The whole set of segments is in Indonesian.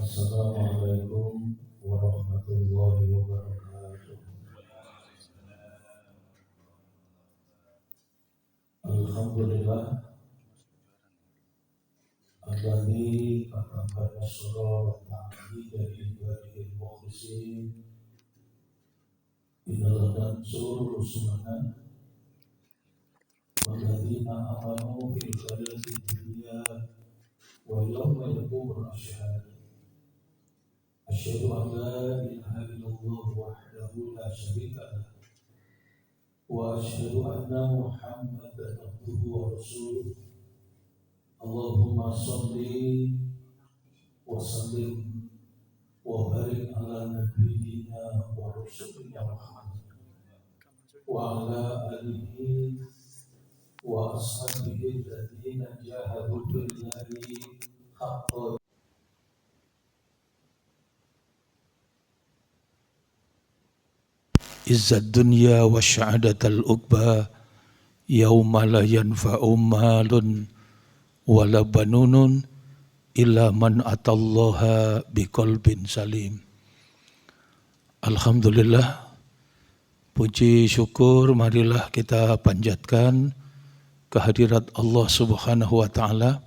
Assalamualaikum warahmatullahi wabarakatuh. Alhamdulillah alladzi kataba nasra wa ta'ala li ibadihi al-mukhlisin inna nansur rusulana walladzina amanu fil hayati dunya wa yawma yaqumul ashhad. Asyhadu an la ilaha illallah wahdahu la syarika lah wa asyhadu anna Muhammadan abduhu wa rasuluh. Allahumma sholli wa sallim wa barik ala nabiyyina wa rasulina Muhammad wa ala alihi wa ashabihi alladziina jahadu billahi haqqa izzad dunya wa sya'adatal uqba yauma la yanfa'u malun wala banunun illa man atallaha biqalbin salim. Alhamdulillah, puji syukur marilah kita panjatkan kehadirat Allah Subhanahu wa taala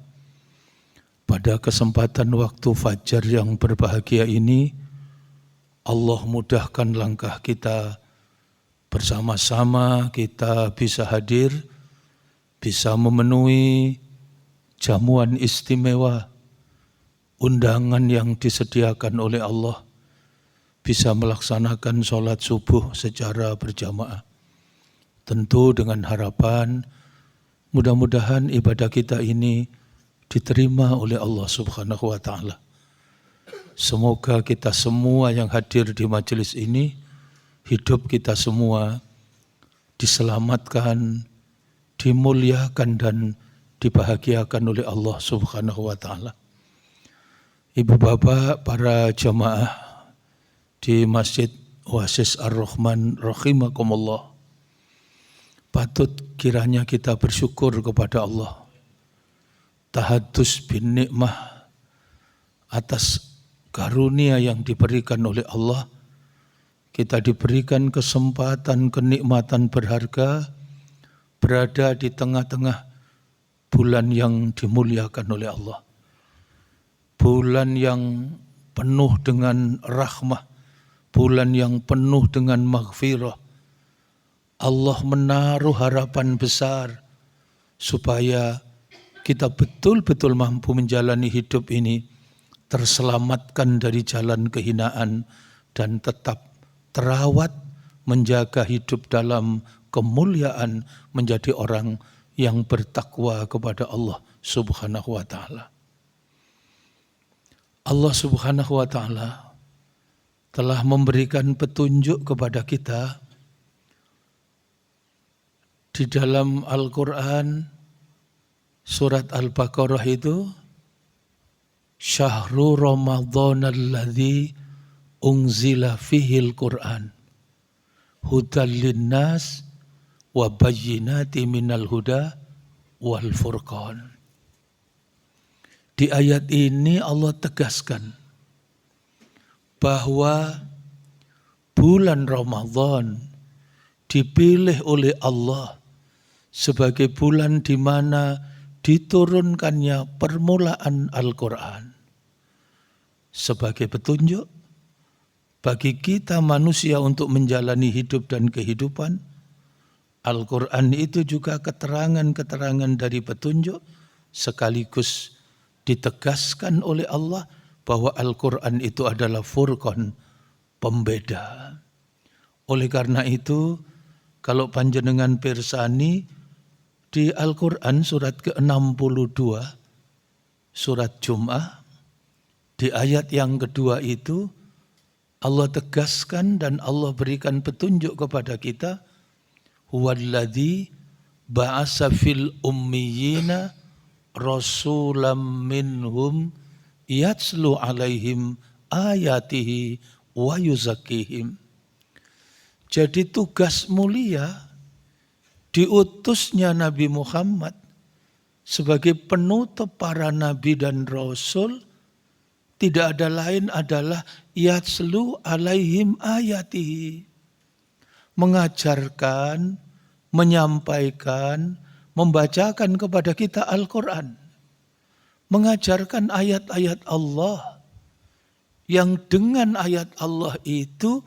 pada kesempatan waktu fajar yang berbahagia ini. Allah mudahkan langkah kita, bersama-sama kita bisa hadir, bisa memenuhi jamuan istimewa, undangan yang disediakan oleh Allah, bisa melaksanakan sholat subuh secara berjamaah. Tentu dengan harapan mudah-mudahan ibadah kita ini diterima oleh Allah Subhanahu wa taala. Semoga kita semua yang hadir di majelis ini, hidup kita semua diselamatkan, dimuliakan dan dibahagiakan oleh Allah Subhanahu wa taala. Ibu bapak, para jamaah di Masjid Oasis Ar-Rahman rahimakumullah, patut kiranya kita bersyukur kepada Allah, tahadus bin nikmah atas karunia yang diberikan oleh Allah. Kita diberikan kesempatan, kenikmatan berharga berada di tengah-tengah bulan yang dimuliakan oleh Allah. Bulan yang penuh dengan rahmah, bulan yang penuh dengan maghfirah. Allah menaruh harapan besar supaya kita betul-betul mampu menjalani hidup ini, terselamatkan dari jalan kehinaan dan tetap terawat, menjaga hidup dalam kemuliaan, menjadi orang yang bertakwa kepada Allah Subhanahu wa taala. Allah Subhanahu wa taala telah memberikan petunjuk kepada kita di dalam Al-Qur'an surat Al-Baqarah itu, Syahrul Ramadhan alladzi unzila fihil Qur'an hudal linnas wa bayyinati minal huda wal furqan. Di ayat ini Allah tegaskan bahwa bulan Ramadan dipilih oleh Allah sebagai bulan di mana diturunkannya permulaan Al-Quran sebagai petunjuk bagi kita manusia untuk menjalani hidup dan kehidupan. Al-Quran itu juga keterangan-keterangan dari petunjuk, sekaligus ditegaskan oleh Allah bahwa Al-Quran itu adalah furqan, pembeda. Oleh karena itu, kalau panjenengan pirsani di Al-Quran surat ke-62, surat Jum'ah, di ayat yang kedua itu Allah tegaskan dan Allah berikan petunjuk kepada kita, huwallazi ba'asa fil ummiyina rasulam minhum yatslu alaihim ayatihi wa yuzakkihim. Jadi tugas mulia diutusnya Nabi Muhammad sebagai penutup para nabi dan rasul, tidak ada lain adalah yatslu alaihim ayatihi. Mengajarkan, menyampaikan, membacakan kepada kita Al-Quran. Mengajarkan ayat-ayat Allah. Yang dengan ayat Allah itu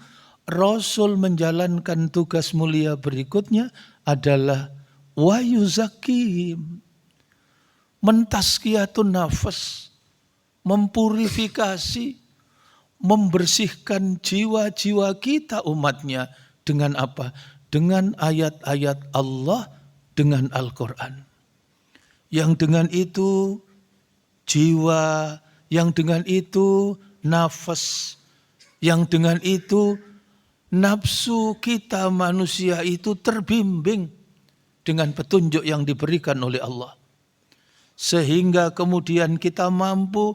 Rasul menjalankan tugas mulia berikutnya adalah wa yuzakihim, mentazkiyatun nafas, mempurifikasi, membersihkan jiwa-jiwa kita umatnya dengan apa? Dengan ayat-ayat Allah, dengan Al-Quran. Yang dengan itu jiwa, yang dengan itu nafas, yang dengan itu nafsu kita manusia itu terbimbing dengan petunjuk yang diberikan oleh Allah. Sehingga kemudian kita mampu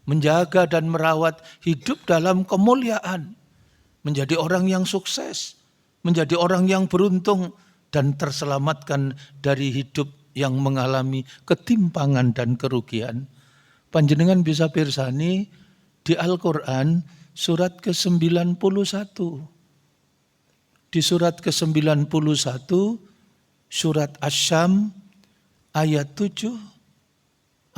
menjaga dan merawat hidup dalam kemuliaan. Menjadi orang yang sukses, menjadi orang yang beruntung, dan terselamatkan dari hidup yang mengalami ketimpangan dan kerugian. Panjenengan bisa pirsani di Al-Quran surat ke-91. Di surat ke-91, surat Asy-Syam ayat 7,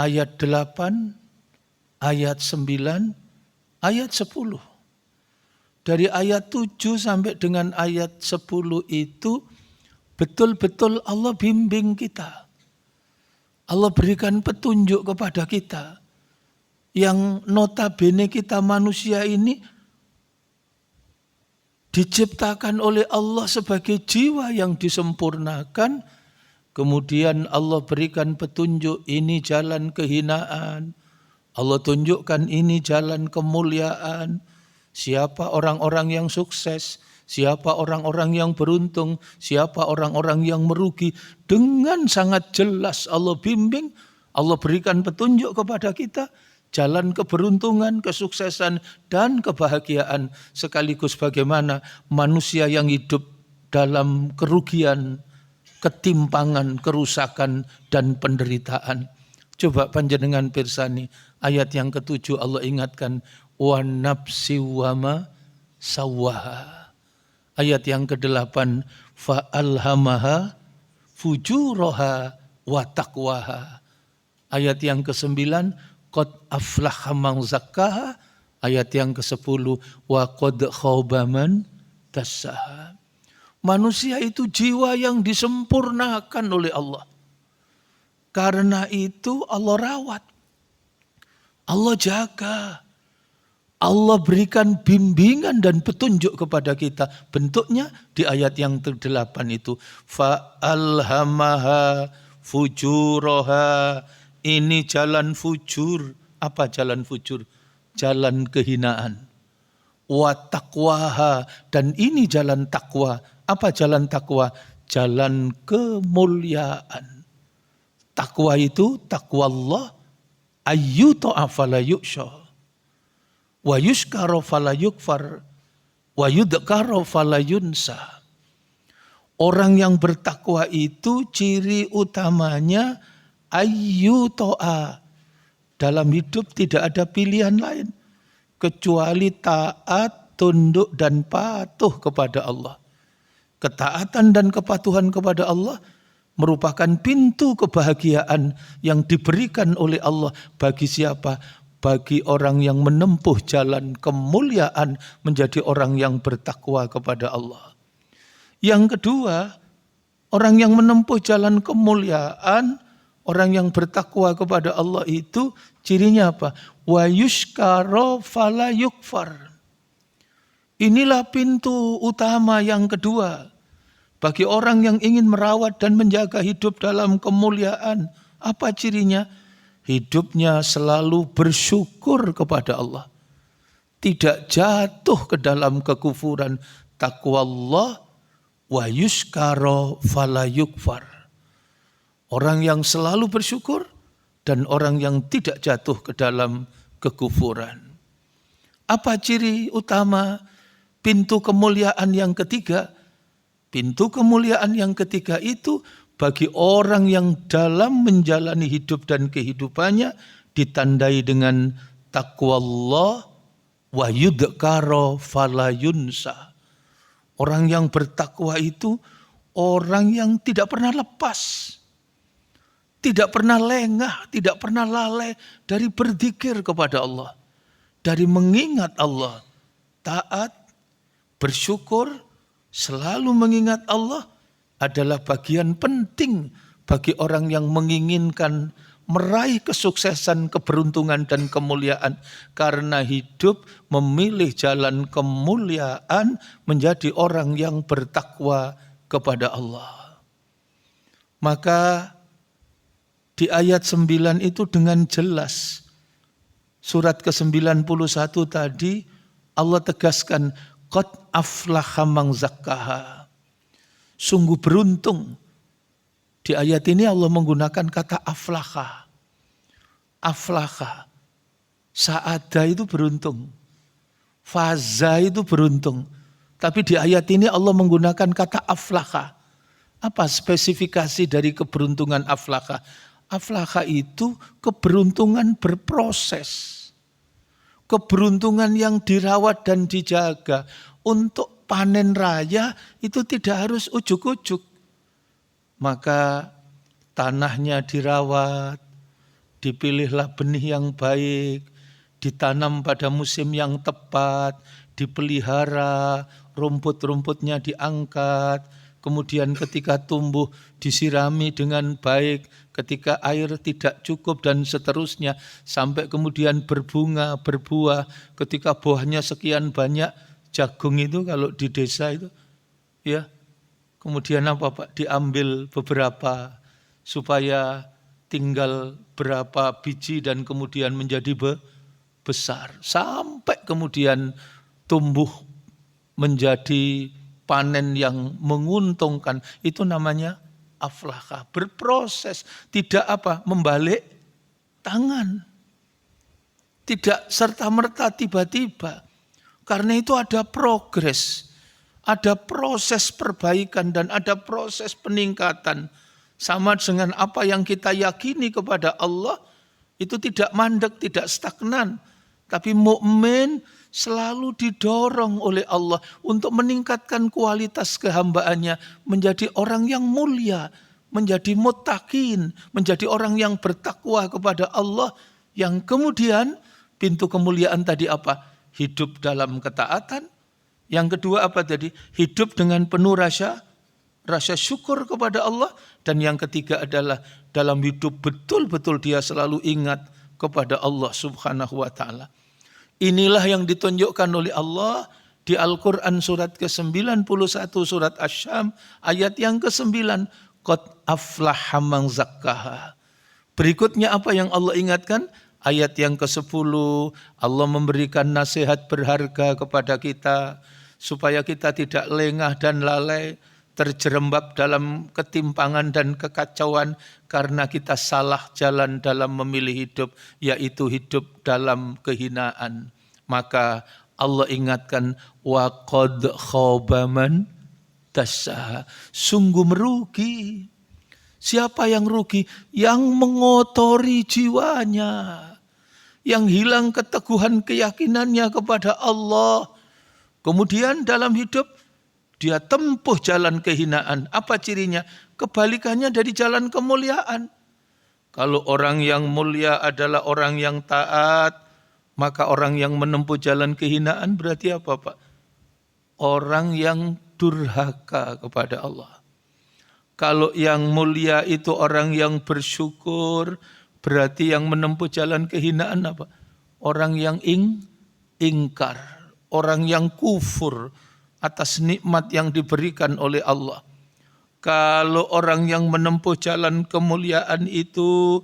ayat 8, ayat 9, ayat 10. Dari ayat 7 sampai dengan ayat 10 itu betul-betul Allah bimbing kita. Allah berikan petunjuk kepada kita. Yang notabene kita manusia ini diciptakan oleh Allah sebagai jiwa yang disempurnakan. Kemudian Allah berikan petunjuk, ini jalan kehinaan. Allah tunjukkan ini jalan kemuliaan. Siapa orang-orang yang sukses, siapa orang-orang yang beruntung, siapa orang-orang yang merugi. Dengan sangat jelas Allah bimbing, Allah berikan petunjuk kepada kita. Jalan keberuntungan, kesuksesan, dan kebahagiaan. Sekaligus bagaimana manusia yang hidup dalam kerugian, ketimpangan, kerusakan, dan penderitaan. Coba panjenengan pirsani ayat yang ke-7 Allah ingatkan wa nafsi wa ma sawwaha. Ayat yang ke-8 fa alhamaha fujuraha wa taqwaha. Ayat yang ke-9 qad aflaha man zakkaha. Ayat yang ke-10 wa qad khaba man dassaha. Manusia itu jiwa yang disempurnakan oleh Allah. Karena itu Allah rawat, Allah jaga, Allah berikan bimbingan dan petunjuk kepada kita. Bentuknya di ayat yang ke-8 itu. Fa'alhamaha fujuraha. Ini jalan fujur. Apa jalan fujur? Jalan kehinaan. Wa taqwaha. Dan ini jalan takwa. Apa jalan takwa? Jalan kemuliaan. Takwa itu takwa Allah. Ayyuto'a fala yuksha. Wa yuskara fala yukfar. Wa yudkara fala yunsa. Orang yang bertakwa itu ciri utamanya ayyuto'a. Dalam hidup tidak ada pilihan lain. Kecuali taat, tunduk dan patuh kepada Allah. Ketaatan dan kepatuhan kepada Allah merupakan pintu kebahagiaan yang diberikan oleh Allah bagi siapa? Bagi orang yang menempuh jalan kemuliaan menjadi orang yang bertakwa kepada Allah. Yang kedua, orang yang menempuh jalan kemuliaan, orang yang bertakwa kepada Allah itu cirinya apa? Wa yuskara fala yukfar. Inilah pintu utama yang kedua. Bagi orang yang ingin merawat dan menjaga hidup dalam kemuliaan, apa cirinya? Hidupnya selalu bersyukur kepada Allah. Tidak jatuh ke dalam kekufuran. Taqwallah wa yuskara fala yukfar. Orang yang selalu bersyukur dan orang yang tidak jatuh ke dalam kekufuran. Apa ciri utama pintu kemuliaan yang ketiga? Pintu kemuliaan yang ketiga itu bagi orang yang dalam menjalani hidup dan kehidupannya ditandai dengan taqwallah wa yudhkara fala yunsa. Orang yang bertakwa itu orang yang tidak pernah lepas, tidak pernah lengah, tidak pernah lalai dari berzikir kepada Allah, dari mengingat Allah, taat, bersyukur, selalu mengingat Allah adalah bagian penting bagi orang yang menginginkan meraih kesuksesan, keberuntungan dan kemuliaan. Karena hidup memilih jalan kemuliaan menjadi orang yang bertakwa kepada Allah. Maka di ayat 9 itu dengan jelas, surat ke-91 tadi Allah tegaskan, qad aflaha man zakkaha. Sungguh beruntung. Di ayat ini Allah menggunakan kata aflaha. Aflaha. Sa'ada itu beruntung. Faza itu beruntung. Tapi di ayat ini Allah menggunakan kata aflaha. Apa spesifikasi dari keberuntungan aflaha? Aflaha itu keberuntungan berproses. Keberuntungan yang dirawat dan dijaga. Untuk panen raya itu tidak harus ujuk-ujuk. Maka tanahnya dirawat, dipilihlah benih yang baik, ditanam pada musim yang tepat, dipelihara, rumput-rumputnya diangkat, kemudian ketika tumbuh disirami dengan baik, ketika air tidak cukup dan seterusnya, sampai kemudian berbunga, berbuah, ketika buahnya sekian banyak. Jagung itu kalau di desa itu, ya, kemudian apa Pak? Diambil beberapa supaya tinggal berapa biji dan kemudian menjadi besar. Sampai kemudian tumbuh menjadi panen yang menguntungkan. Itu namanya aflaha. Berproses, tidak apa? Membalik tangan. Tidak serta-merta tiba-tiba. Karena itu ada progres, ada proses perbaikan dan ada proses peningkatan. Sama dengan apa yang kita yakini kepada Allah, itu tidak mandek, tidak stagnan. Tapi mukmin selalu didorong oleh Allah untuk meningkatkan kualitas kehambaannya menjadi orang yang mulia, menjadi muttaqin, menjadi orang yang bertakwa kepada Allah, yang kemudian pintu kemuliaan tadi apa? Hidup dalam ketaatan. Yang kedua apa tadi? Hidup dengan penuh rasa syukur kepada Allah. Dan yang ketiga adalah dalam hidup betul-betul dia selalu ingat kepada Allah Subhanahu wa ta'ala. Inilah yang ditunjukkan oleh Allah di Al-Quran surat ke-91 surat Asy-Syam ayat yang ke-9. Qad aflaha man zakkaha. Berikutnya apa yang Allah ingatkan? Ayat yang ke-10, Allah memberikan nasihat berharga kepada kita supaya kita tidak lengah dan lalai, terjerembab dalam ketimpangan dan kekacauan karena kita salah jalan dalam memilih hidup, yaitu hidup dalam kehinaan. Maka Allah ingatkan, wa qad khaba man dassaha. Sungguh merugi. Siapa yang rugi? Yang mengotori jiwanya. Yang hilang keteguhan keyakinannya kepada Allah. Kemudian dalam hidup dia tempuh jalan kehinaan. Apa cirinya? Kebalikannya dari jalan kemuliaan. Kalau orang yang mulia adalah orang yang taat, maka orang yang menempuh jalan kehinaan berarti apa Pak? Orang yang durhaka kepada Allah. Kalau yang mulia itu orang yang bersyukur, berarti yang menempuh jalan kehinaan apa? Orang yang ingkar, orang yang kufur atas nikmat yang diberikan oleh Allah. Kalau orang yang menempuh jalan kemuliaan itu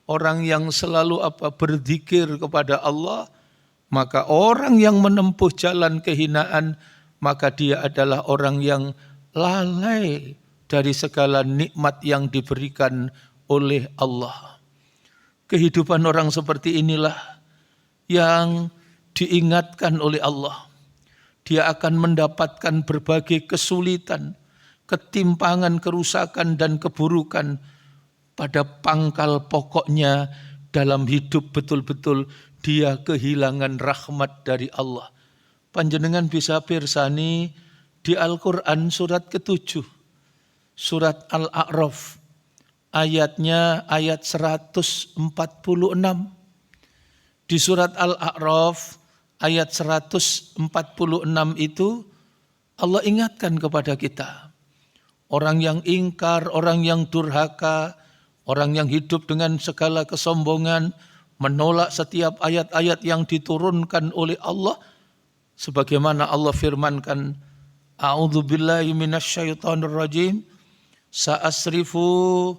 orang yang selalu apa? Berzikir kepada Allah, maka orang yang menempuh jalan kehinaan maka dia adalah orang yang lalai dari segala nikmat yang diberikan oleh Allah. Kehidupan orang seperti inilah yang diingatkan oleh Allah. Dia akan mendapatkan berbagai kesulitan. ketimpangan, kerusakan dan keburukan pada pangkal pokoknya dalam hidup betul-betul dia kehilangan rahmat dari Allah. Panjenengan bisa pirsani di Al-Quran surat ke-7, surat Al-A'raf, ayatnya ayat 146. Di surat Al-A'raf ayat 146 itu Allah ingatkan kepada kita. Orang yang ingkar, orang yang durhaka, orang yang hidup dengan segala kesombongan, menolak setiap ayat-ayat yang diturunkan oleh Allah. Sebagaimana Allah firmankan, A'udzubillahi minasyaitonirrajim, sa'asrifu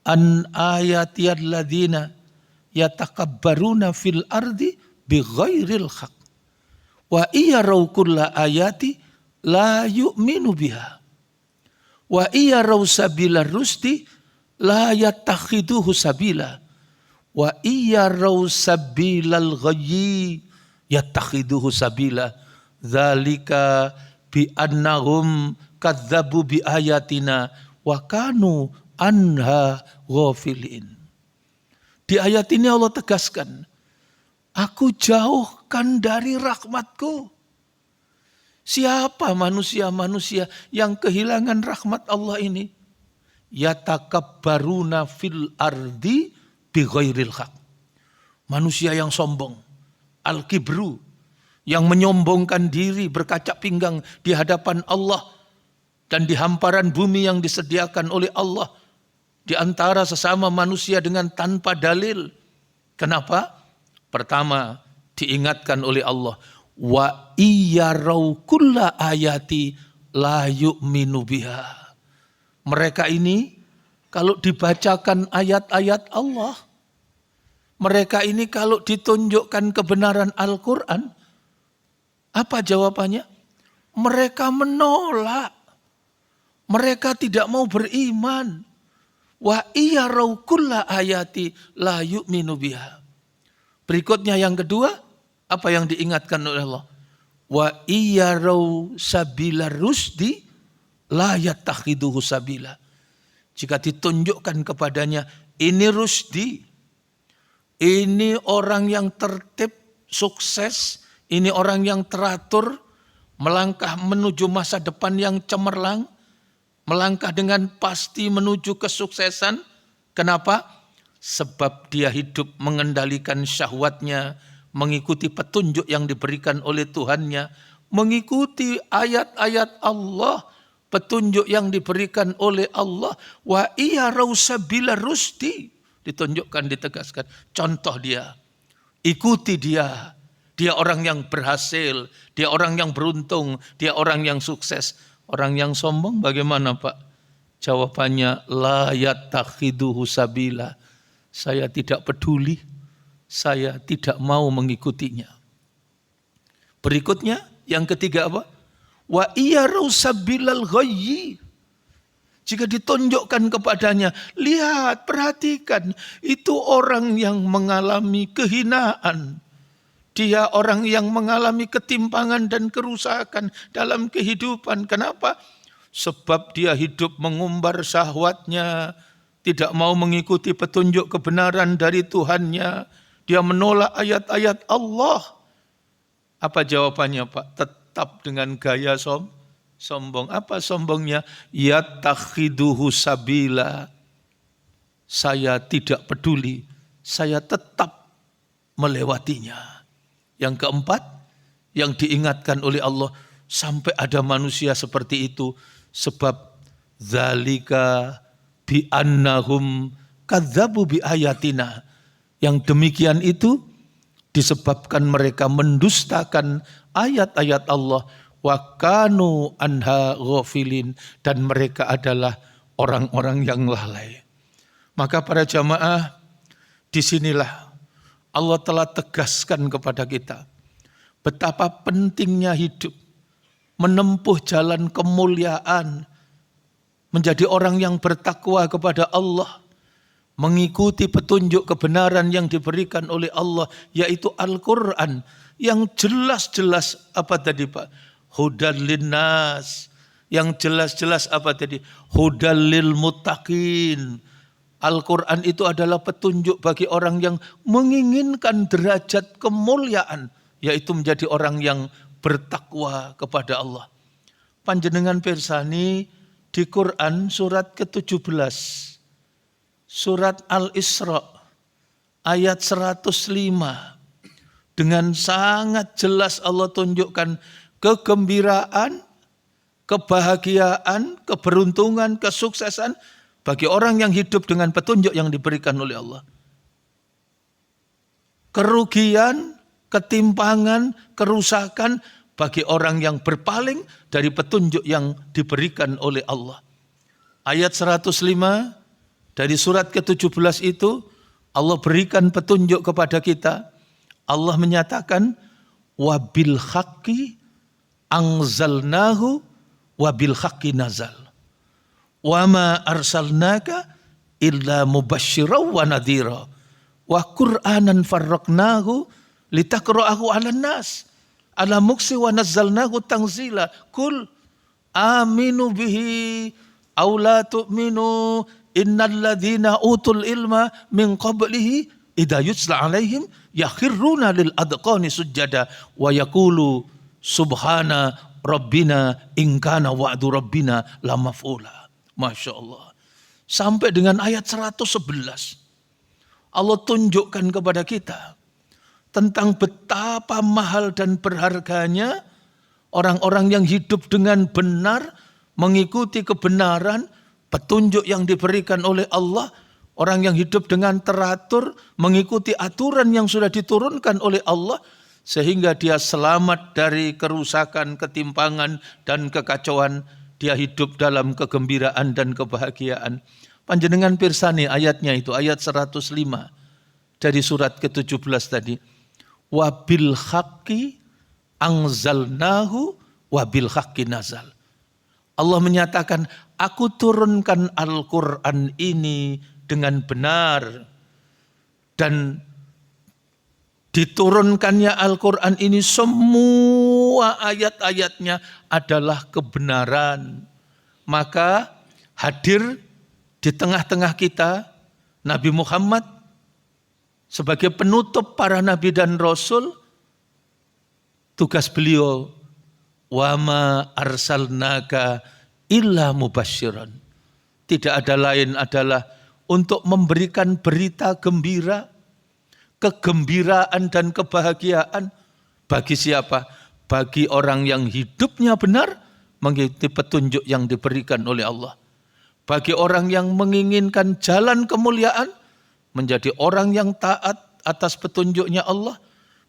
an ayatiyal ladzina yatakabbaruna fil ardi bighairil haq wa iyaraw kulla ayati la yu'minu biha wa iyaraw sabila rusdi la yattakhiduhu sabila wa iyaraw sabilal ghayyi yattakhiduhu sabila dzalika bi annahum kadzabu bi ayatina wa kanu anha ghafilin. Di ayat ini Allah tegaskan, aku jauhkan dari rahmatku. Siapa manusia-manusia yang kehilangan rahmat Allah ini? Yatakabbaruna fil ardi bighairil haq. Manusia yang sombong, al-kibru, yang menyombongkan diri, berkaca pinggang di hadapan Allah dan di hamparan bumi yang disediakan oleh Allah di antara sesama manusia dengan tanpa dalil. Kenapa? Pertama, diingatkan oleh Allah, wa iyaraw kulla ayati la yu'minu biha. Mereka ini kalau dibacakan ayat-ayat Allah, mereka ini kalau ditunjukkan kebenaran Al-Quran, apa jawabannya? Mereka menolak. Mereka tidak mau beriman. Wa iyaraw kulla ayati la yu'minu biha. Berikutnya yang kedua, apa yang diingatkan oleh Allah? Wa iyaraw sabila rusdi la yattakhiduhu sabila. Jika ditunjukkan kepadanya, ini rusdi, ini orang yang tertib, sukses, ini orang yang teratur, melangkah menuju masa depan yang cemerlang, melangkah dengan pasti menuju kesuksesan. Kenapa? Sebab dia hidup mengendalikan syahwatnya, mengikuti petunjuk yang diberikan oleh Tuhannya, mengikuti ayat-ayat Allah, petunjuk yang diberikan oleh Allah. Wa iyaraw sabila rusdi, ditunjukkan, ditegaskan. Contoh dia, ikuti dia. Dia orang yang berhasil, dia orang yang beruntung, dia orang yang sukses. Orang yang sombong bagaimana Pak? Jawabannya, la yattakhiduhu sabila. Saya tidak peduli, saya tidak mau mengikutinya. Berikutnya, yang ketiga apa? Wa iyaraw sabilal ghayyi. Jika ditunjukkan kepadanya, lihat, perhatikan, itu orang yang mengalami kehinaan. Dia orang yang mengalami ketimpangan dan kerusakan dalam kehidupan. Kenapa? Sebab dia hidup mengumbar syahwatnya, tidak mau mengikuti petunjuk kebenaran dari Tuhannya. Dia menolak ayat-ayat Allah. Apa jawabannya Pak? Tetap dengan gaya sombong. Apa sombongnya? Yattakhiduhu sabila. Saya tidak peduli, saya tetap melewatinya. Yang keempat, yang diingatkan oleh Allah, sampai ada manusia seperti itu, sebab zalika bi annahum kadzabu bi ayatina. Yang demikian itu disebabkan mereka mendustakan ayat-ayat Allah, wa kanu anha ghafilin, dan mereka adalah orang-orang yang lalai. Maka para jamaah, disinilah Allah telah tegaskan kepada kita betapa pentingnya hidup, menempuh jalan kemuliaan, menjadi orang yang bertakwa kepada Allah, mengikuti petunjuk kebenaran yang diberikan oleh Allah, yaitu Al-Quran, yang jelas-jelas apa tadi Pak? Hudan linnas, Yang jelas-jelas apa tadi? Hudal lil muttaqin. Al-Quran itu adalah petunjuk bagi orang yang menginginkan derajat kemuliaan, yaitu menjadi orang yang bertakwa kepada Allah. Panjenengan pirsani di Quran surat ke-17, surat Al-Isra ayat 105. Dengan sangat jelas Allah tunjukkan kegembiraan, kebahagiaan, keberuntungan, kesuksesan bagi orang yang hidup dengan petunjuk yang diberikan oleh Allah. Kerugian, ketimpangan, kerusakan bagi orang yang berpaling dari petunjuk yang diberikan oleh Allah. Ayat 105 dari surat ke-17 itu Allah berikan petunjuk kepada kita. Allah menyatakan wabil haqqi anzalnahu wabil haqqi nazal. Wa ma arsalnaka illa mubasysyiran wa nadhira. Wa Qur'anan farraqnahu litaqra'ahu 'alan nas. Ala muksi wa nazzalnahu tanzila. Kul aminu bihi aw la tu'minu innal ladzina utul ilma min qablihi idza yutla 'alaihim yakhirruna lil adqani sujada wa yaqulu subhana rabbina in kana wa'du rabbina lamaf'ula. Masya Allah. Sampai dengan ayat 111. Allah tunjukkan kepada kita tentang betapa mahal dan berharganya orang-orang yang hidup dengan benar, mengikuti kebenaran, petunjuk yang diberikan oleh Allah, orang yang hidup dengan teratur, mengikuti aturan yang sudah diturunkan oleh Allah, sehingga dia selamat dari kerusakan, ketimpangan, dan kekacauan. Dia hidup dalam kegembiraan dan kebahagiaan. Panjenengan pirsani ayatnya itu, ayat 105 dari surat ke-17 tadi. Wabil haqqi anzalnahu wabil haqqi nazal. Allah menyatakan, aku turunkan Al-Quran ini dengan benar. Dan diturunkannya Al-Quran ini semua ayat-ayatnya adalah kebenaran. Maka hadir di tengah-tengah kita Nabi Muhammad sebagai penutup para nabi dan rasul. Tugas beliau, wa ma arsalnaka illa mubasysyiran. Tidak ada lain adalah untuk memberikan berita gembira, kegembiraan dan kebahagiaan bagi siapa? Bagi orang yang hidupnya benar mengikuti petunjuk yang diberikan oleh Allah. Bagi orang yang menginginkan jalan kemuliaan, menjadi orang yang taat atas petunjuknya Allah,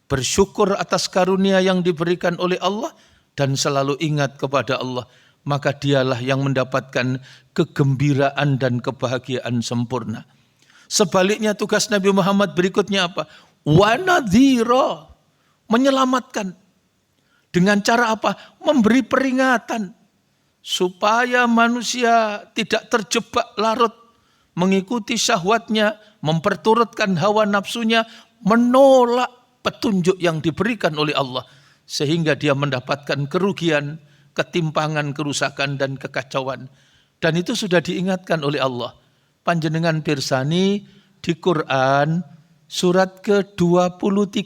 bersyukur atas karunia yang diberikan oleh Allah, dan selalu ingat kepada Allah, maka dialah yang mendapatkan kegembiraan dan kebahagiaan sempurna. Sebaliknya tugas Nabi Muhammad berikutnya apa? Wa nadhira, menyelamatkan. Dengan cara apa? Memberi peringatan supaya manusia tidak terjebak larut mengikuti syahwatnya, memperturutkan hawa nafsunya, menolak petunjuk yang diberikan oleh Allah, sehingga dia mendapatkan kerugian, ketimpangan, kerusakan, dan kekacauan. Dan itu sudah diingatkan oleh Allah. Panjenengan pirsani di Quran surat ke-23.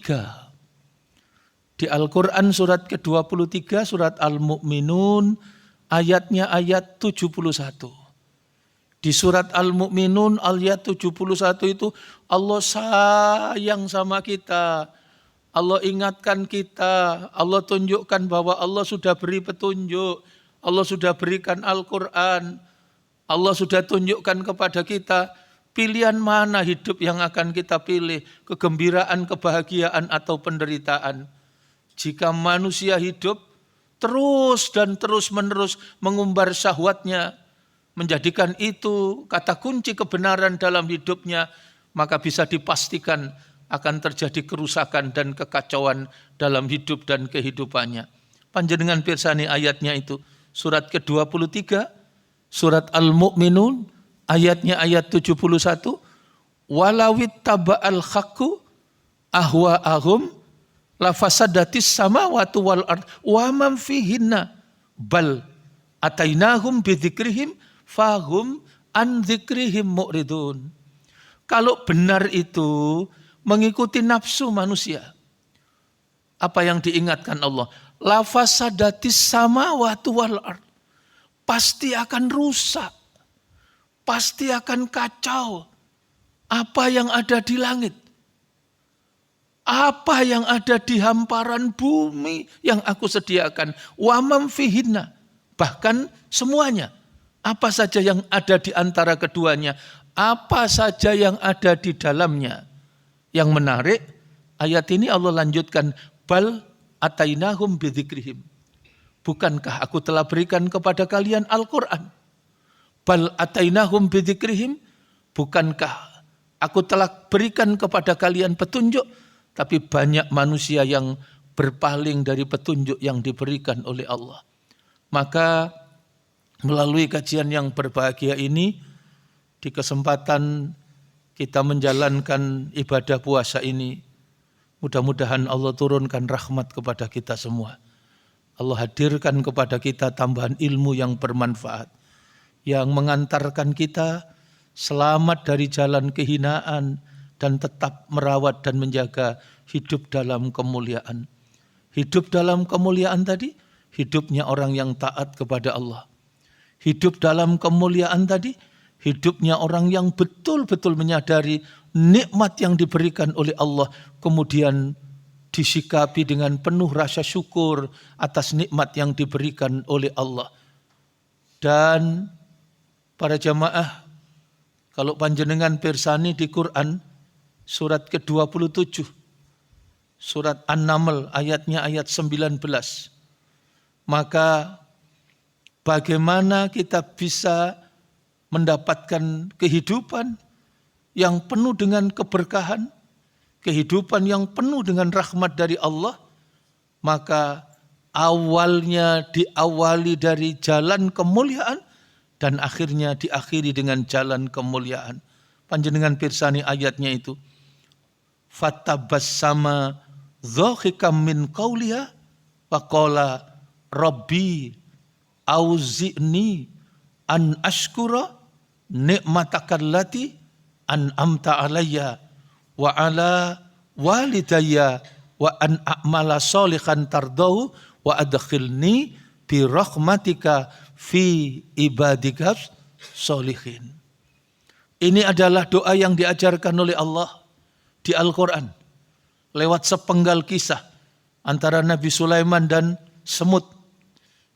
Di Al-Quran surat ke-23, surat Al-Mu'minun, ayatnya ayat 71. Di surat Al-Mu'minun ayat 71 itu Allah sayang sama kita. Allah ingatkan kita. Allah tunjukkan bahwa Allah sudah beri petunjuk. Allah sudah berikan Al-Quran. Allah sudah tunjukkan kepada kita pilihan mana hidup yang akan kita pilih. Kegembiraan, kebahagiaan, atau penderitaan. Jika manusia hidup terus dan terus menerus mengumbar syahwatnya, menjadikan itu kata kunci kebenaran dalam hidupnya, maka bisa dipastikan akan terjadi kerusakan dan kekacauan dalam hidup dan kehidupannya. Panjenengan pirsani ayatnya itu, surat ke-23, surat Al-Mu'minun, ayatnya ayat 71. Walawit taba'al haqqu ahwa'ahum lafasadatis samawati wal ard wa man fihinna bal Atainahum bidzikrihim fahum an dzikrihim mu'ridun. Kalau benar itu mengikuti nafsu manusia. Apa yang diingatkan Allah? La fasadatis samawati wal ard. Pasti akan rusak. Pasti akan kacau. Apa yang ada di langit. Apa yang ada di hamparan bumi yang aku sediakan. Wa man fihinna. Bahkan semuanya. Apa saja yang ada di antara keduanya. Apa saja yang ada di dalamnya. Yang menarik, ayat ini Allah lanjutkan. Bal atainahum bidzikrihim. Bukankah aku telah berikan kepada kalian Al-Quran? Bal atainahum bidzikrihim. Bukankah aku telah berikan kepada kalian petunjuk? Tapi banyak manusia yang berpaling dari petunjuk yang diberikan oleh Allah. Maka melalui kajian yang berbahagia ini, di kesempatan kita menjalankan ibadah puasa ini, mudah-mudahan Allah turunkan rahmat kepada kita semua. Allah hadirkan kepada kita tambahan ilmu yang bermanfaat, yang mengantarkan kita selamat dari jalan kehinaan dan tetap merawat dan menjaga hidup dalam kemuliaan. Hidup dalam kemuliaan tadi, hidupnya orang yang taat kepada Allah. Hidup dalam kemuliaan tadi, hidupnya orang yang betul-betul menyadari nikmat yang diberikan oleh Allah, kemudian disikapi dengan penuh rasa syukur atas nikmat yang diberikan oleh Allah. Dan para jamaah, kalau panjenengan pirsani di Quran, surat ke-27, surat An-Naml ayatnya ayat 19, maka bagaimana kita bisa mendapatkan kehidupan yang penuh dengan keberkahan, kehidupan yang penuh dengan rahmat dari Allah, maka awalnya diawali dari jalan kemuliaan dan akhirnya diakhiri dengan jalan kemuliaan. Panjenengan pirsani ayatnya itu. Fatabassama dhahikam min qawliha wa qala rabbi auzi'ni an ashkura ni'matakallati an'amta alayya wa ala walidayya wa an a'mala sholihan tardahu wa adkhilni bi rahmatika fi ibadika sholihin. Ini adalah doa yang diajarkan oleh Allah di Al-Quran lewat sepenggal kisah antara Nabi Sulaiman dan semut,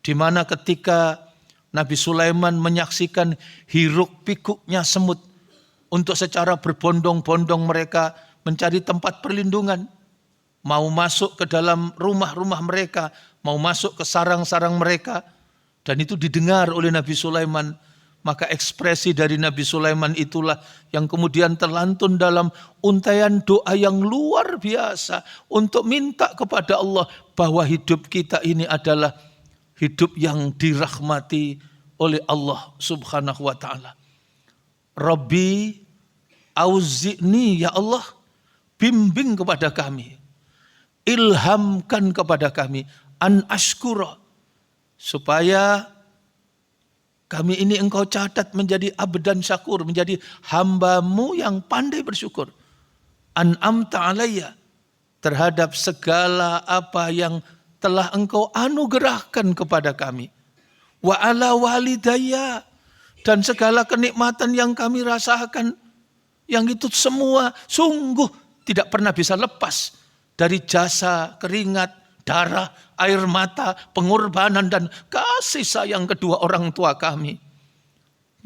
di mana ketika Nabi Sulaiman menyaksikan hiruk pikuknya semut, untuk secara berbondong-bondong mereka mencari tempat perlindungan, mau masuk ke dalam rumah-rumah mereka, mau masuk ke sarang-sarang mereka, dan itu didengar oleh Nabi Sulaiman. Maka ekspresi dari Nabi Sulaiman itulah yang kemudian terlantun dalam untaian doa yang luar biasa untuk minta kepada Allah bahwa hidup kita ini adalah hidup yang dirahmati oleh Allah Subhanahu wa ta'ala. Rabbi auzi'ni, ya Allah, bimbing kepada kami, ilhamkan kepada kami, an ashkura, supaya kami ini engkau catat menjadi abdan syakur, menjadi hambamu yang pandai bersyukur. An'amta alayya, terhadap segala apa yang telah engkau anugerahkan kepada kami. Wa ala walidayya, dan segala kenikmatan yang kami rasakan, yang itu semua sungguh tidak pernah bisa lepas dari jasa, keringat, darah, air mata, pengorbanan dan kasih sayang kedua orang tua kami.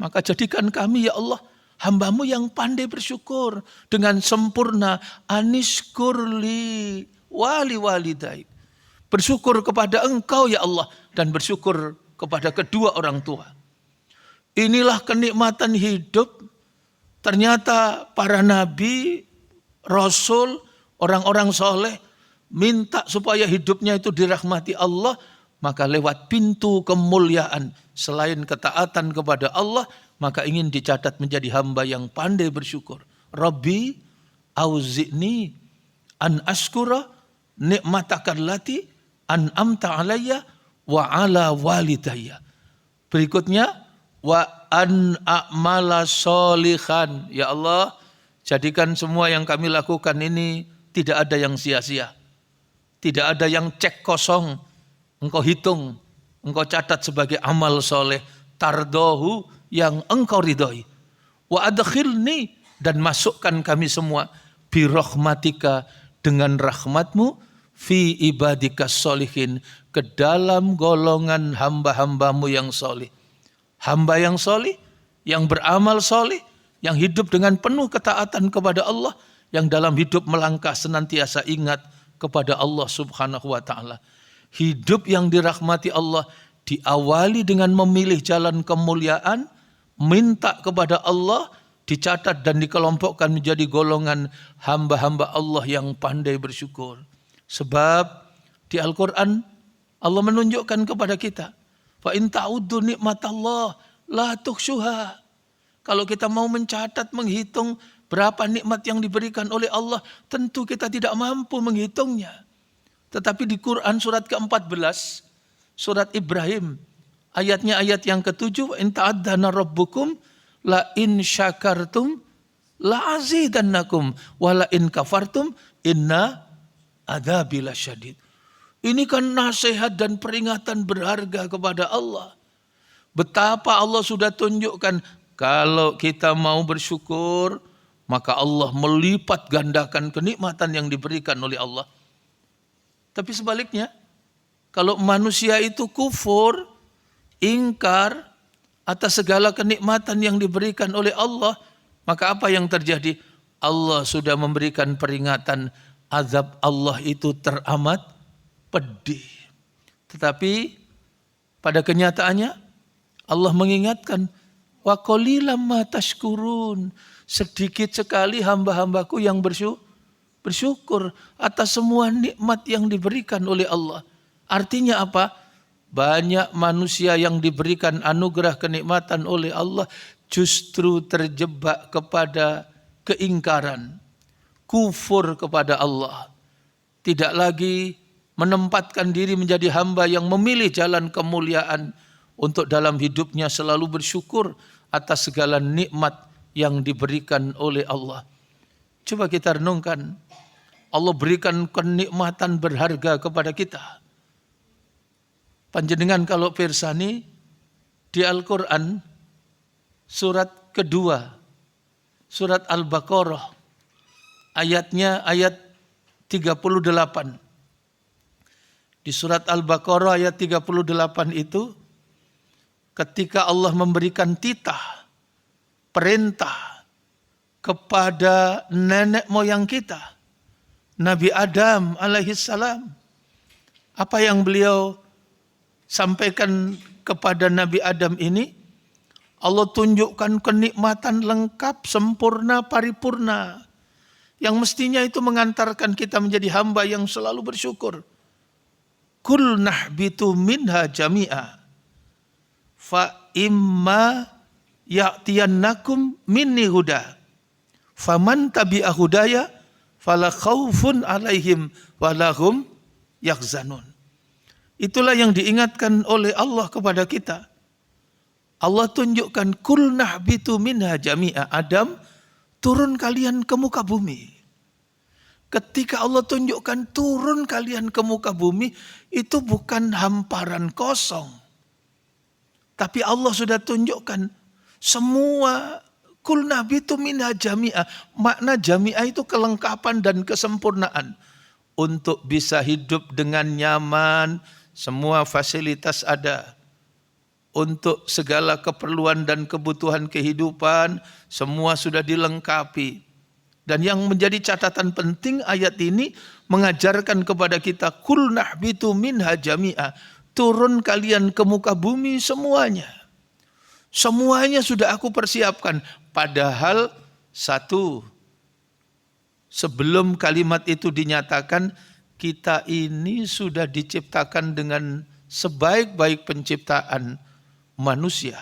Maka jadikan kami, ya Allah, hamba-Mu yang pandai bersyukur dengan sempurna. Anishkurli wali walidai. Bersyukur kepada Engkau, ya Allah, dan bersyukur kepada kedua orang tua. Inilah kenikmatan hidup. Ternyata para nabi, rasul, orang-orang soleh minta supaya hidupnya itu dirahmati Allah, maka lewat pintu kemuliaan selain ketaatan kepada Allah, maka ingin dicatat menjadi hamba yang pandai bersyukur. Rabbi auzi'ni an ashkura ni'matakallati an'amta alayya wa ala walidayya. Berikutnya, wa an a'mala sholihan. Ya Allah, jadikan semua yang kami lakukan ini tidak ada yang sia-sia. Tidak ada yang cek kosong. Engkau hitung, engkau catat sebagai amal soleh. Tardohu, yang engkau ridhoi. Wa adkhilni, dan masukkan kami semua birahmatika, dengan rahmatmu, fi ibadika sholihin, ke dalam golongan hamba-hambamu yang soleh. Hamba yang soleh, yang beramal soleh, yang hidup dengan penuh ketaatan kepada Allah, yang dalam hidup melangkah senantiasa ingat kepada Allah subhanahu wa ta'ala. Hidup yang dirahmati Allah diawali dengan memilih jalan kemuliaan, minta kepada Allah, dicatat dan dikelompokkan menjadi golongan hamba-hamba Allah yang pandai bersyukur. Sebab di Al-Quran Allah menunjukkan kepada kita, fa in ta'uddu nikmatallah la tuhsuha. Kalau kita mau mencatat, menghitung berapa nikmat yang diberikan oleh Allah, tentu kita tidak mampu menghitungnya. Tetapi di Quran surat ke-14, surat Ibrahim, ayatnya ayat yang ke-7, in ta'addana rabbukum la in syakartum la azidannakum wa la in kafartum inna adzabi lasyadid. Ini kan nasihat dan peringatan berharga kepada Allah. Betapa Allah sudah tunjukkan, kalau kita mau bersyukur, maka Allah melipat gandakan kenikmatan yang diberikan oleh Allah. Tapi sebaliknya, kalau manusia itu kufur, ingkar atas segala kenikmatan yang diberikan oleh Allah, maka apa yang terjadi? Allah sudah memberikan peringatan, azab Allah itu teramat pedih. Tetapi pada kenyataannya Allah mengingatkan, wa qalilam ma tashkurun, sedikit sekali hamba-hambaku yang bersyukur atas semua nikmat yang diberikan oleh Allah. Artinya apa? Banyak manusia yang diberikan anugerah kenikmatan oleh Allah justru terjebak kepada keingkaran, kufur kepada Allah. Tidak lagi menempatkan diri menjadi hamba yang memilih jalan kemuliaan untuk dalam hidupnya selalu bersyukur atas segala nikmat yang diberikan oleh Allah. Coba kita renungkan, Allah berikan kenikmatan berharga kepada kita. Panjenengan kalau pirsani di Al-Quran surat kedua, surat Al-Baqarah, ayatnya ayat 38. Di surat Al-Baqarah ayat 38 itu, ketika Allah memberikan titah, perintah kepada nenek moyang kita, Nabi Adam alaihissalam, apa yang beliau sampaikan kepada Nabi Adam ini? Allah tunjukkan kenikmatan lengkap, sempurna, paripurna, yang mestinya itu mengantarkan kita menjadi hamba yang selalu bersyukur. Kul nahbitu minha jami'a fa imma ya'tiyannakum minni huda faman tabi'a hudaya fala khaufun alaihim walahum yahzanun. Itulah yang diingatkan oleh Allah kepada kita. Allah tunjukkan, kul nahbitu minha jami'a, Adam, turun kalian ke muka bumi. Ketika Allah tunjukkan turun kalian ke muka bumi, itu bukan hamparan kosong. Tapi Allah sudah tunjukkan semua, kul nahbitu minha jami'a. Makna jami'a itu kelengkapan dan kesempurnaan. Untuk bisa hidup dengan nyaman, semua fasilitas ada. Untuk segala keperluan dan kebutuhan kehidupan, semua sudah dilengkapi. Dan yang menjadi catatan penting ayat ini mengajarkan kepada kita, kul nahbitu minha jami'a, turun kalian ke muka bumi semuanya. Semuanya sudah aku persiapkan. Padahal satu, sebelum kalimat itu dinyatakan, kita ini sudah diciptakan dengan sebaik-baik penciptaan manusia.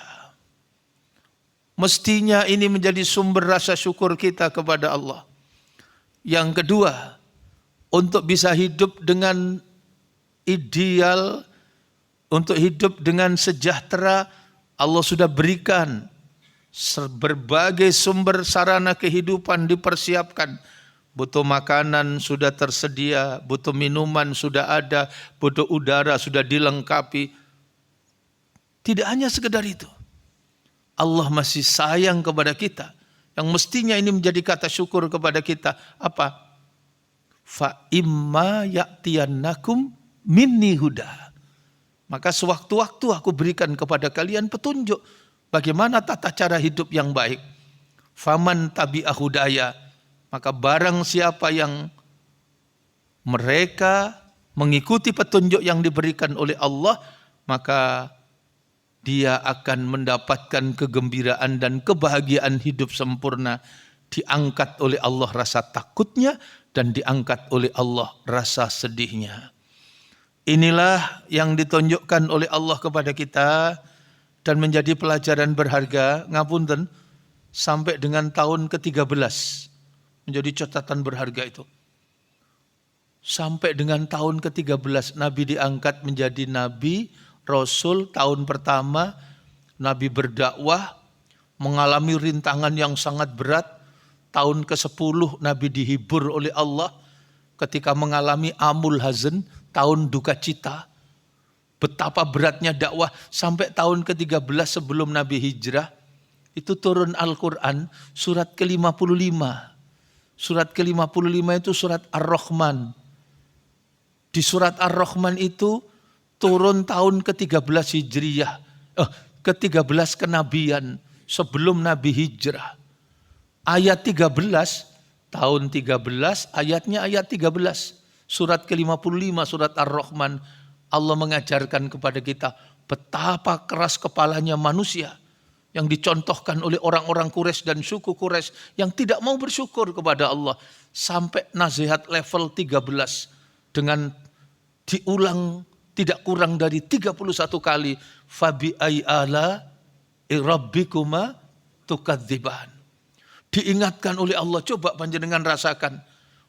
Mestinya ini menjadi sumber rasa syukur kita kepada Allah. Yang kedua, untuk bisa hidup dengan ideal, untuk hidup dengan sejahtera, Allah sudah berikan berbagai sumber sarana kehidupan dipersiapkan. Butuh makanan sudah tersedia, butuh minuman sudah ada, butuh udara sudah dilengkapi. Tidak hanya sekedar itu. Allah masih sayang kepada kita. Yang mestinya ini menjadi kata syukur kepada kita. Apa? Fa imma ya'tiyannakum minni huda. Maka sewaktu-waktu aku berikan kepada kalian petunjuk. Bagaimana tata cara hidup yang baik. Faman tabi'a hudaya. Maka barang siapa yang mereka mengikuti petunjuk yang diberikan oleh Allah, maka dia akan mendapatkan kegembiraan dan kebahagiaan hidup sempurna. Diangkat oleh Allah rasa takutnya dan diangkat oleh Allah rasa sedihnya. Inilah yang ditunjukkan oleh Allah kepada kita dan menjadi pelajaran berharga, ngapunten, sampai dengan tahun ke-13. Menjadi catatan berharga itu. Sampai dengan tahun ke-13 Nabi diangkat menjadi Nabi, Rasul. Tahun pertama Nabi berdakwah, mengalami rintangan yang sangat berat. Tahun ke-10 Nabi dihibur oleh Allah ketika mengalami amul hazn, tahun duka cita. Betapa beratnya dakwah sampai tahun ke-13 sebelum Nabi hijrah. Itu turun Al-Quran surat ke-55. Surat ke-55 itu surat Ar-Rahman. Di surat Ar-Rahman itu turun tahun ke-13 Hijriyah. Ke-13 kenabian sebelum Nabi hijrah. Ayat 13, tahun 13, ayatnya ayat 13. Surat ke-55 surat Ar-Rahman. Allah mengajarkan kepada kita betapa keras kepalanya manusia yang dicontohkan oleh orang-orang Quraisy dan suku Quraisy yang tidak mau bersyukur kepada Allah. Sampai nasihat level 13 dengan diulang tidak kurang dari 31 kali. Fabi ay'ala rabbikuma tukadziban. Diingatkan oleh Allah, coba panjenengan rasakan.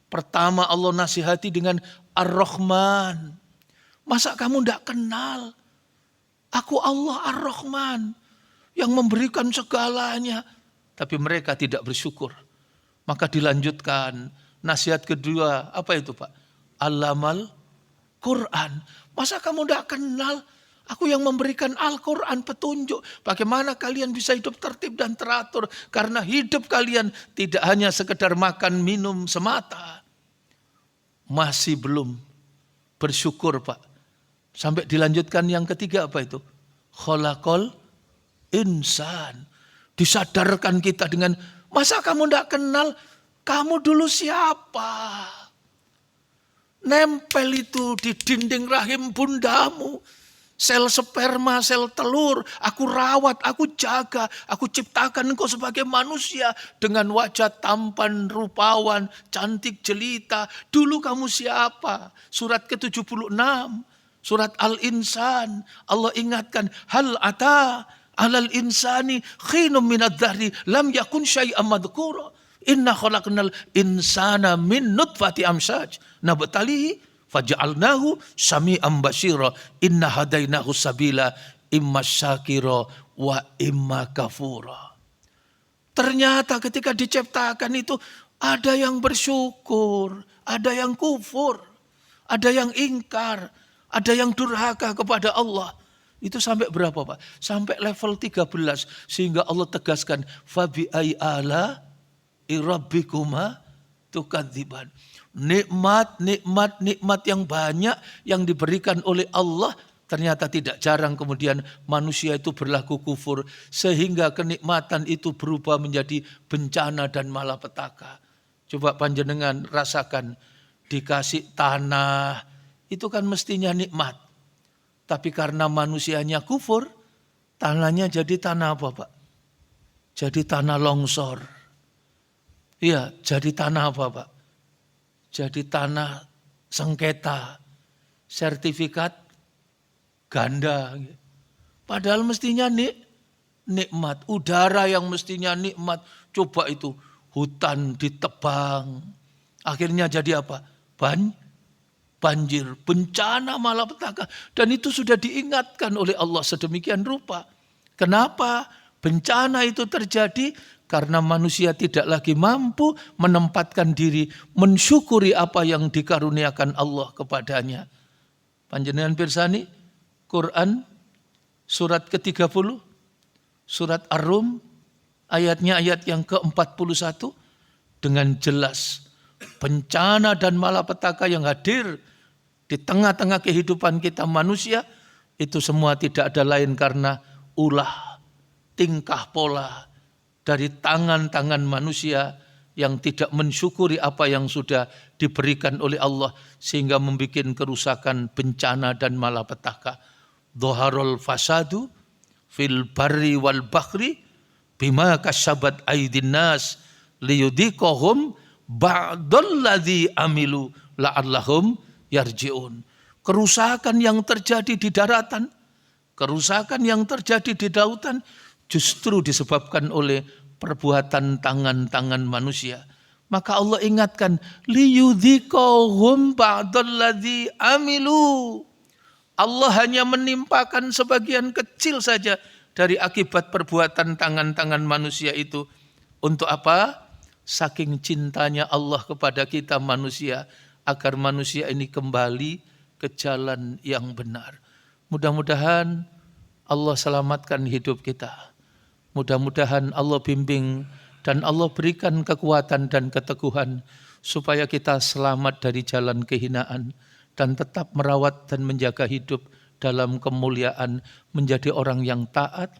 Pertama Allah nasihati dengan Ar-Rahman. Masa kamu tidak kenal? Aku Allah Ar-Rahman yang memberikan segalanya. Tapi mereka tidak bersyukur. Maka dilanjutkan nasihat kedua, apa itu Pak? Allamal Quran. Masa kamu tidak kenal? Aku yang memberikan Al-Quran petunjuk. Bagaimana kalian bisa hidup tertib dan teratur. Karena hidup kalian tidak hanya sekedar makan minum semata. Masih belum bersyukur Pak. Sampai dilanjutkan yang ketiga apa itu? Khalaqal insan. Disadarkan kita dengan, masa kamu tidak kenal? Kamu dulu siapa? Nempel itu di dinding rahim bundamu. Sel sperma, sel telur, aku rawat, aku jaga, aku ciptakan engkau sebagai manusia dengan wajah tampan, rupawan, cantik, jelita. Dulu kamu siapa? Surat ke-76, surat Al-Insan. Allah ingatkan, hal ata alal insani khinum minad dhahri lam yakun syai'am madhkura. Inna khalaqnal insana min nutfati amsaj nabtalihi faja'alnahu sami'an basyira inna hadainahu sabila imma syakira wa imma kafura. Ternyata ketika diciptakan itu ada yang bersyukur, ada yang kufur, ada yang ingkar, ada yang durhaka kepada Allah. Itu sampai berapa Pak? Sampai level 13 sehingga Allah tegaskan fabi ay'ala irabbikuma tukadziban. Nikmat yang banyak yang diberikan oleh Allah, ternyata tidak jarang kemudian manusia itu berlaku kufur sehingga kenikmatan itu berubah menjadi bencana dan malapetaka. Coba panjenengan rasakan, dikasih tanah itu kan mestinya nikmat. Tapi karena manusianya kufur, tanahnya jadi tanah apa Pak? Jadi tanah longsor. Iya, jadi tanah apa Pak? Jadi tanah sengketa, sertifikat ganda. Padahal mestinya nikmat. Udara yang mestinya nikmat, coba itu hutan ditebang. Akhirnya jadi apa? Banjir, bencana malapetaka. Dan itu sudah diingatkan oleh Allah sedemikian rupa. Kenapa bencana itu terjadi? Karena manusia tidak lagi mampu menempatkan diri, mensyukuri apa yang dikaruniakan Allah kepadanya. Panjenengan pirsani Quran surat ke-30, surat Ar-Rum, ayatnya ayat yang ke-41, dengan jelas bencana dan malapetaka yang hadir di tengah-tengah kehidupan kita manusia, itu semua tidak ada lain karena ulah, tingkah pola dari tangan-tangan manusia yang tidak mensyukuri apa yang sudah diberikan oleh Allah sehingga membuat kerusakan, bencana dan malapetaka. Dhaharul fasadu fil barri wal bahri bima kasabat aydin nas liyudhiqahum ba'dalladzi amilu la'allahum yarji'un. Kerusakan yang terjadi di daratan, kerusakan yang terjadi di lautan justru disebabkan oleh perbuatan tangan-tangan manusia. Maka Allah ingatkan, liyudhiqahum ba'dalladzi amilu. Allah hanya menimpakan sebagian kecil saja dari akibat perbuatan tangan-tangan manusia itu. Untuk apa? Saking cintanya Allah kepada kita manusia, agar manusia ini kembali ke jalan yang benar. Mudah-mudahan Allah selamatkan hidup kita. Mudah-mudahan Allah bimbing dan Allah berikan kekuatan dan keteguhan supaya kita selamat dari jalan kehinaan dan tetap merawat dan menjaga hidup dalam kemuliaan, menjadi orang yang taat,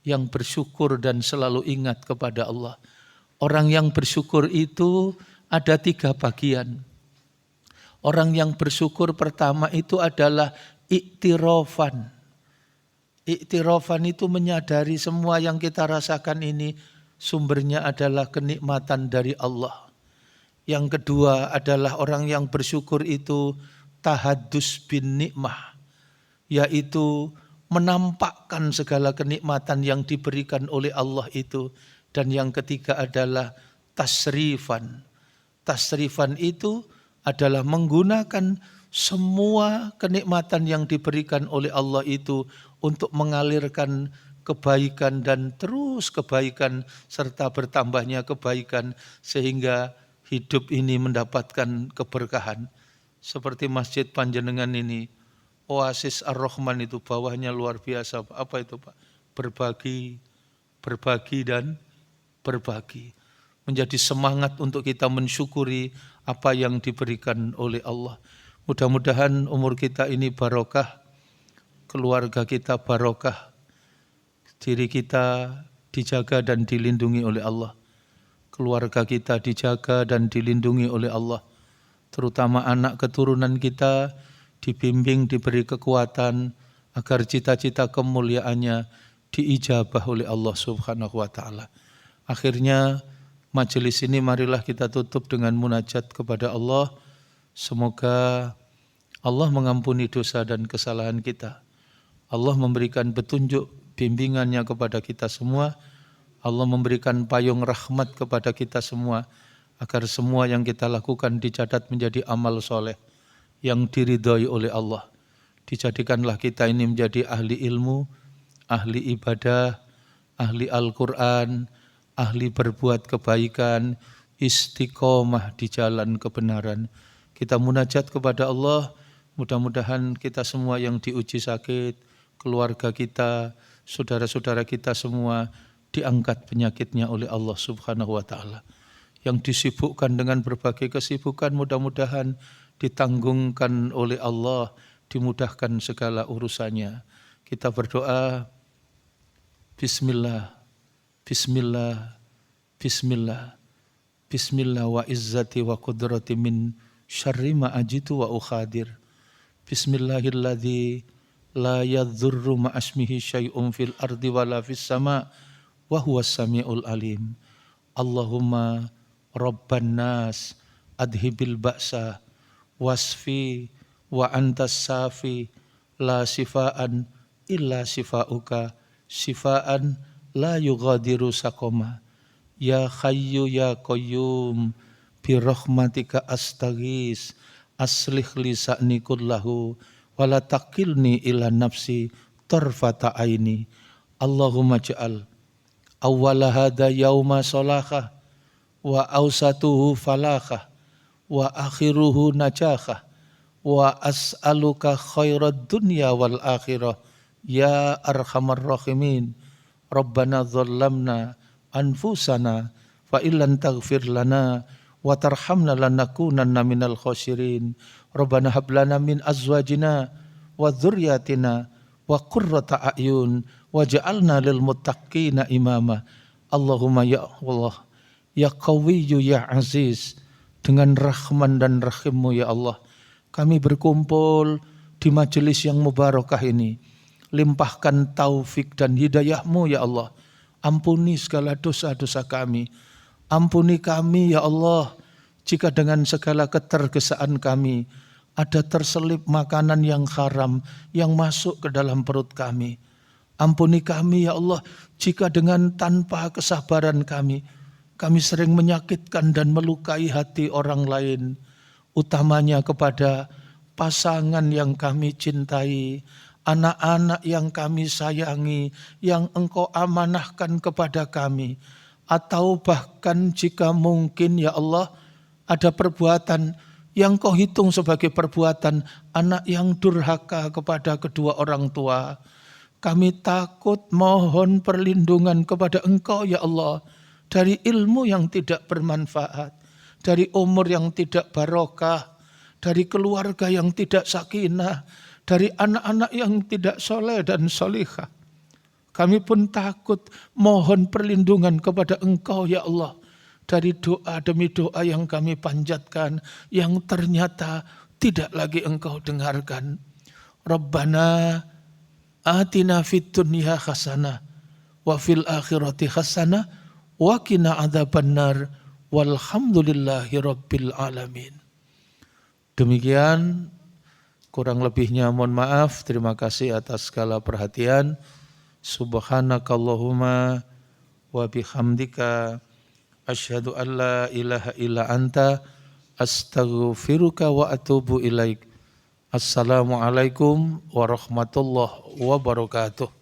yang bersyukur dan selalu ingat kepada Allah. Orang yang bersyukur itu ada 3 bagian. Orang yang bersyukur pertama itu adalah iktirafan. Iktirafan itu menyadari semua yang kita rasakan ini sumbernya adalah kenikmatan dari Allah. Yang kedua adalah orang yang bersyukur itu tahaddus bin nikmah, yaitu menampakkan segala kenikmatan yang diberikan oleh Allah itu. Dan yang ketiga adalah tasrifan. Tasrifan itu adalah menggunakan semua kenikmatan yang diberikan oleh Allah itu untuk mengalirkan kebaikan dan terus kebaikan serta bertambahnya kebaikan sehingga hidup ini mendapatkan keberkahan. Seperti masjid panjenengan ini, Oasis Ar-Rahman itu bawahnya luar biasa. Apa itu Pak? Berbagi, berbagi dan berbagi. Menjadi semangat untuk kita mensyukuri apa yang diberikan oleh Allah. Mudah-mudahan umur kita ini barokah, keluarga kita barokah, diri kita dijaga dan dilindungi oleh Allah. Keluarga kita dijaga dan dilindungi oleh Allah. Terutama anak keturunan kita dibimbing, diberi kekuatan agar cita-cita kemuliaannya diijabah oleh Allah Subhanahu wa taala. Akhirnya majelis ini marilah kita tutup dengan munajat kepada Allah. Semoga Allah mengampuni dosa dan kesalahan kita. Allah memberikan petunjuk bimbingannya kepada kita semua. Allah memberikan payung rahmat kepada kita semua, agar semua yang kita lakukan dicatat menjadi amal soleh yang diridhoi oleh Allah. Dijadikanlah kita ini menjadi ahli ilmu, ahli ibadah, ahli Al-Quran, ahli berbuat kebaikan, istiqomah di jalan kebenaran. Kita munajat kepada Allah, mudah-mudahan kita semua yang diuji sakit, keluarga kita, saudara-saudara kita semua diangkat penyakitnya oleh Allah Subhanahu wa taala. Yang disibukkan dengan berbagai kesibukan mudah-mudahan ditanggungkan oleh Allah, dimudahkan segala urusannya. Kita berdoa, Bismillah, Bismillah, Bismillah, Bismillah wa izzati wa qudrati min syarri ma ajitu wa ukhadir. Bismillahilladzi la yadhurru ma'asmihi syai'un fil ardi wa la fis sama' wa huwas sami'ul alim. Allahumma Rabban nas adhibil ba'sa wasfi wa antas safi la sifaan illa sifauka sifaan la yughadiru saqama. Ya Hayyu ya Qayyum bi rahmatika astaghis aslih li sa'ni kullahu wa la taqilni ila nafsi tarfata aini. Allahumma ja'al awwala hadha yauma salakah wa awsatuhu falakah wa akhiruhu najahah wa as'aluka khairad dunya wal akhirah ya arhamar rahimin. Rabbana dhallamna anfusana fa illam taghfir lana wa tarhamna lanakunanna minal khasirin. Rabbana hab lana min azwajina wa dzurriyyatina wa qurrata a'yun waj'alna lil muttaqina imama. Allahumma ya Allah, ya Qawiyyu ya Aziz, dengan rahman dan rahimmu ya Allah, kami berkumpul di majelis yang mubarakah ini. Limpahkan taufik dan hidayahmu ya Allah. Ampuni segala dosa-dosa kami. Ampuni kami ya Allah, jika dengan segala ketergesaan kami ada terselip makanan yang haram yang masuk ke dalam perut kami. Ampuni kami ya Allah, jika dengan tanpa kesabaran kami sering menyakitkan dan melukai hati orang lain, utamanya kepada pasangan yang kami cintai, anak-anak yang kami sayangi, yang Engkau amanahkan kepada kami. Atau bahkan jika mungkin ya Allah ada perbuatan yang Kau hitung sebagai perbuatan anak yang durhaka kepada kedua orang tua, kami takut mohon perlindungan kepada Engkau ya Allah dari ilmu yang tidak bermanfaat, dari umur yang tidak barokah, dari keluarga yang tidak sakinah, dari anak-anak yang tidak soleh dan solihah. Kami pun takut mohon perlindungan kepada Engkau ya Allah dari doa demi doa yang kami panjatkan yang ternyata tidak lagi Engkau dengarkan. Rabbana atina fid dunya hasanah wa fil akhirati hasanah wa qina adzabannar walhamdulillahi rabbil alamin. Demikian, kurang lebihnya mohon maaf. Terima kasih atas segala perhatian. Subhanakallahumma wa bihamdika asyhadu an la ilaha illa anta astaghfiruka wa atubu ilaik. Assalamualaikum warahmatullahi wabarakatuh.